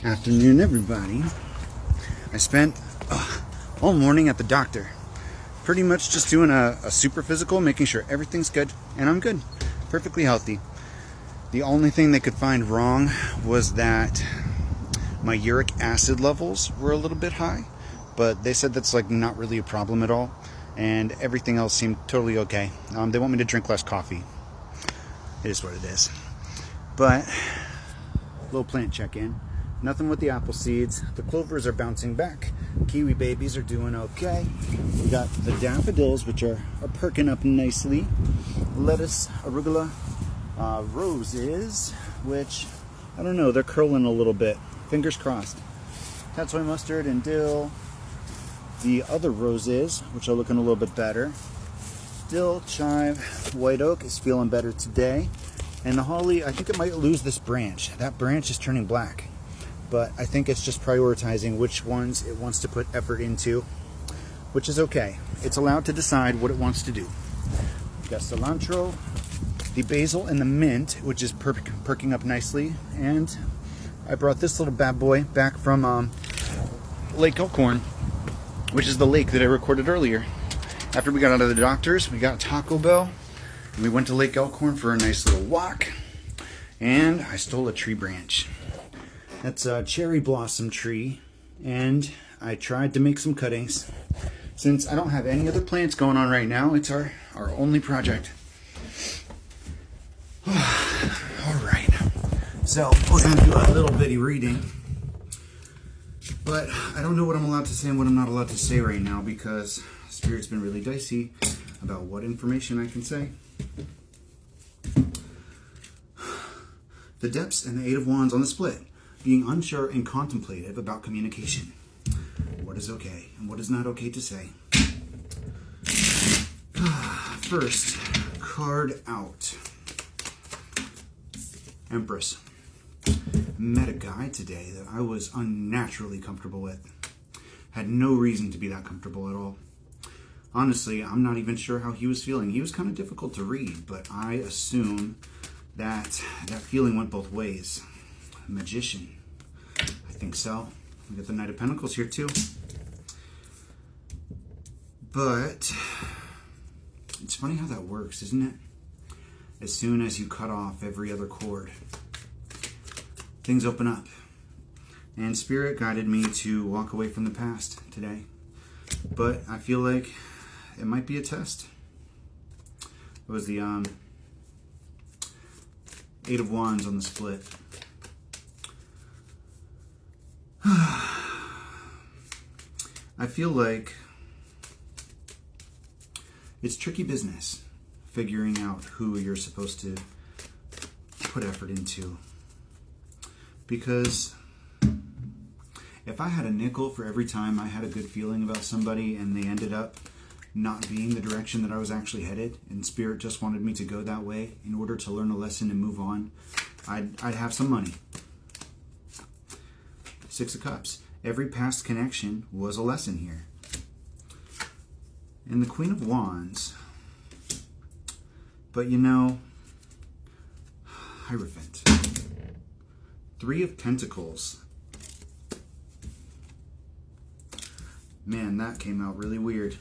Afternoon, everybody. I spent all morning at the doctor. Pretty much just doing a super physical, making sure everything's good, and I'm good. Perfectly healthy. The only thing they could find wrong was that my uric acid levels were a little bit high, but they said that's like not really a problem at all, and everything else seemed totally okay. They want me to drink less coffee. It is what it is. But, little plant check-in. Nothing with the apple seeds. The clovers are bouncing back. Kiwi babies are doing okay. We got the daffodils, which are perking up nicely. Lettuce, arugula, roses, which, I don't know, they're curling a little bit. Fingers crossed. Tatsoi mustard and dill. The other roses, which are looking a little bit better. Dill, chive, white oak is feeling better today. And the holly, I think it might lose this branch. That branch is turning black. But I think it's just prioritizing which ones it wants to put effort into, which is okay. It's allowed to decide what it wants to do. We've got cilantro, the basil, and the mint, which is perking up nicely. And I brought this little bad boy back from Lake Elkhorn, which is the lake that I recorded earlier. After we got out of the doctor's, we got Taco Bell, and we went to Lake Elkhorn for a nice little walk, and I stole a tree branch. That's a cherry blossom tree, and I tried to make some cuttings. Since I don't have any other plants going on right now, it's our only project. Alright, so we're going to do a little bitty reading. But I don't know what I'm allowed to say and what I'm not allowed to say right now because Spirit's been really dicey about what information I can say. The depths and the Eight of Wands on the split. Being unsure and contemplative about communication. What is okay and what is not okay to say. First, card out. Empress. Met a guy today that I was unnaturally comfortable with. Had no reason to be that comfortable at all. Honestly, I'm not even sure how he was feeling. He was kind of difficult to read, but I assume that feeling went both ways. Magician. I think so. We got the Knight of Pentacles here too. But it's funny how that works, isn't it? As soon as you cut off every other cord, things open up. And Spirit guided me to walk away from the past today. But I feel like it might be a test. It was the Eight of Wands on the split. I feel like it's tricky business figuring out who you're supposed to put effort into. Because if I had a nickel for every time I had a good feeling about somebody and they ended up not being the direction that I was actually headed, and Spirit just wanted me to go that way in order to learn a lesson and move on, I'd have some money. Six of Cups. Every past connection was a lesson here. And the Queen of Wands. But you know, Hierophant. Three of Pentacles. Man, that came out really weird.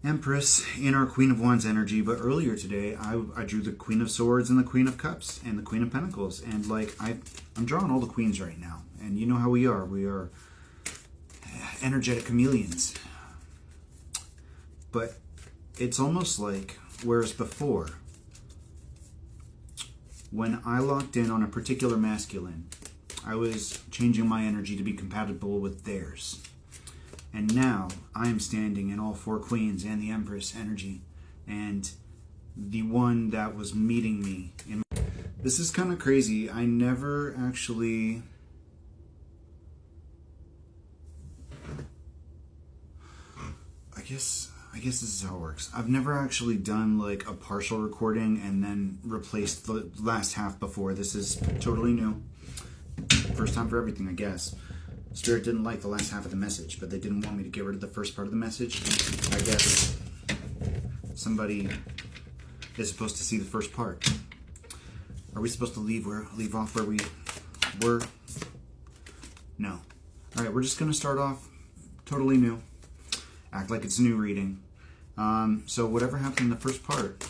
Empress in our Queen of Wands energy, but earlier today I drew the Queen of Swords and the Queen of Cups and the Queen of Pentacles, and like I'm drawing all the queens right now, and you know how we are energetic chameleons. But it's almost like, whereas before, when I locked in on a particular masculine, I was changing my energy to be compatible with theirs. And now I am standing in all four queens and the Empress energy. And the one that was meeting me. This is kind of crazy. I never actually... I guess this is how it works. I've never actually done like a partial recording and then replaced the last half before. This is totally new. First time for everything, I guess. Spirit didn't like the last half of the message, but they didn't want me to get rid of the first part of the message. I guess somebody is supposed to see the first part. Are we supposed to leave off where we were? No. All right, we're just going to start off totally new. Act like it's a new reading. So whatever happened in the first part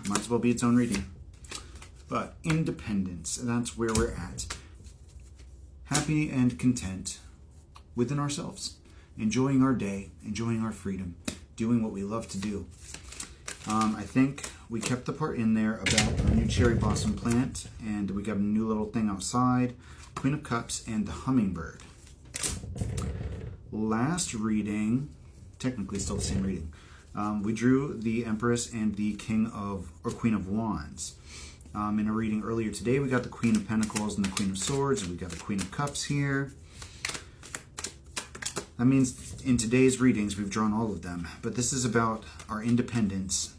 might as well be its own reading. But independence, that's where we're at. Happy and content within ourselves. Enjoying our day, enjoying our freedom, doing what we love to do. I think we kept the part in there about our new cherry blossom plant, and we got a new little thing outside, Queen of Cups, and the hummingbird. Last reading, technically still the same reading, we drew the Empress and the King of, or Queen of Wands. In a reading earlier today, we got the Queen of Pentacles and the Queen of Swords, and we got the Queen of Cups here. That means in today's readings, we've drawn all of them, but this is about our independence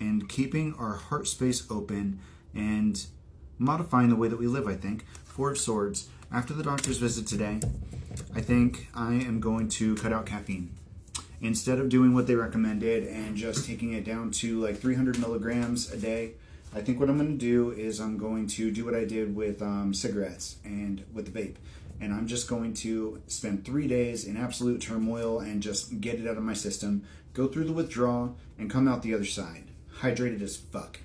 and keeping our heart space open and modifying the way that we live, I think. Four of Swords. After the doctor's visit today, I think I am going to cut out caffeine. Instead of doing what they recommended and just taking it down to like 300 milligrams a day, I think what I'm going to do is I'm going to do what I did with cigarettes and with the vape. And I'm just going to spend 3 days in absolute turmoil and just get it out of my system, go through the withdrawal, and come out the other side. Hydrated as fuck.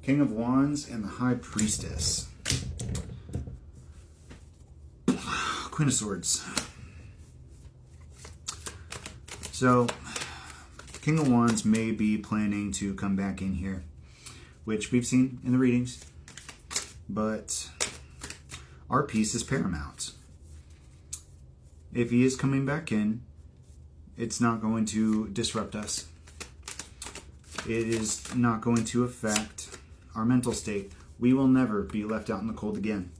King of Wands and the High Priestess. Queen of Swords. So, King of Wands may be planning to come back in here, which we've seen in the readings, but our peace is paramount. If he is coming back in, it's not going to disrupt us. It is not going to affect our mental state. We will never be left out in the cold again.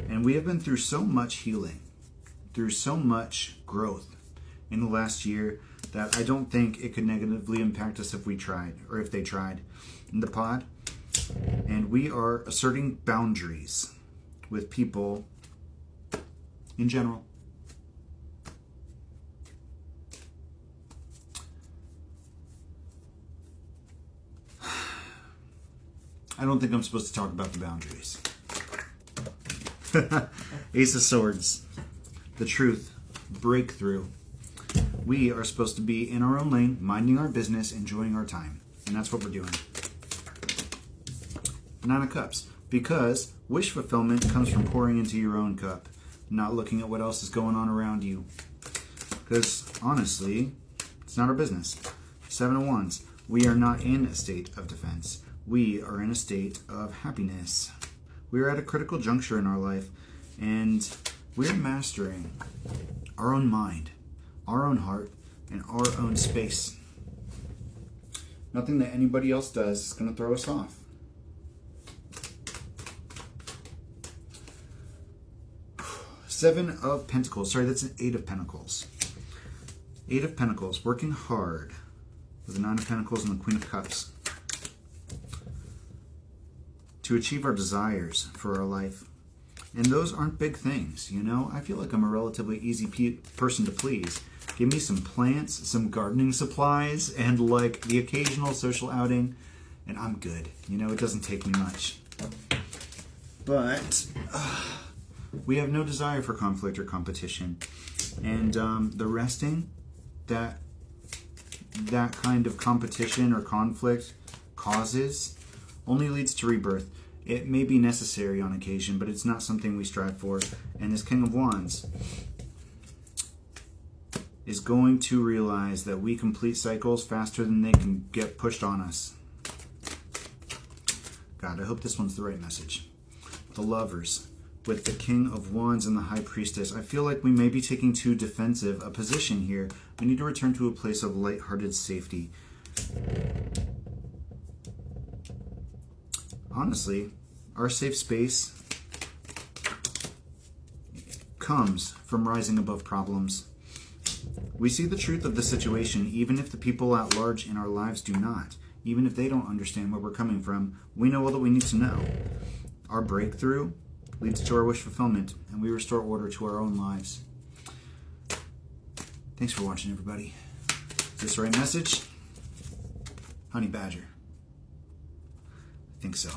And we have been through so much healing, through so much growth in the last year that I don't think it could negatively impact us if we tried, or if they tried in the pod. And we are asserting boundaries with people in general. I don't think I'm supposed to talk about the boundaries. Ace of Swords. The truth. Breakthrough. We are supposed to be in our own lane, minding our business, enjoying our time. And that's what we're doing. Nine of Cups. Because wish fulfillment comes from pouring into your own cup, not looking at what else is going on around you. Because honestly, it's not our business. Seven of Wands. We are not in a state of defense. We are in a state of happiness. We are at a critical juncture in our life, and we're mastering our own mind, our own heart, and our own space. Nothing that anybody else does is going to throw us off. Seven of Pentacles. Sorry, that's an Eight of Pentacles. Eight of Pentacles. Working hard with the Nine of Pentacles and the Queen of Cups to achieve our desires for our life. And those aren't big things, you know? I feel like I'm a relatively easy person to please. Give me some plants, some gardening supplies, and like the occasional social outing, and I'm good. You know, it doesn't take me much. But we have no desire for conflict or competition. And the resting that kind of competition or conflict causes only leads to rebirth. It may be necessary on occasion, but it's not something we strive for. And this King of Wands is going to realize that we complete cycles faster than they can get pushed on us. God, I hope this one's the right message. The Lovers with the King of Wands and the High Priestess. I feel like we may be taking too defensive a position here. We need to return to a place of lighthearted safety. Honestly, our safe space comes from rising above problems. We see the truth of the situation, even if the people at large in our lives do not. Even if they don't understand where we're coming from, we know all that we need to know. Our breakthrough leads to our wish fulfillment, and we restore order to our own lives. Thanks for watching, everybody. Is this the right message? Honey Badger. I think so.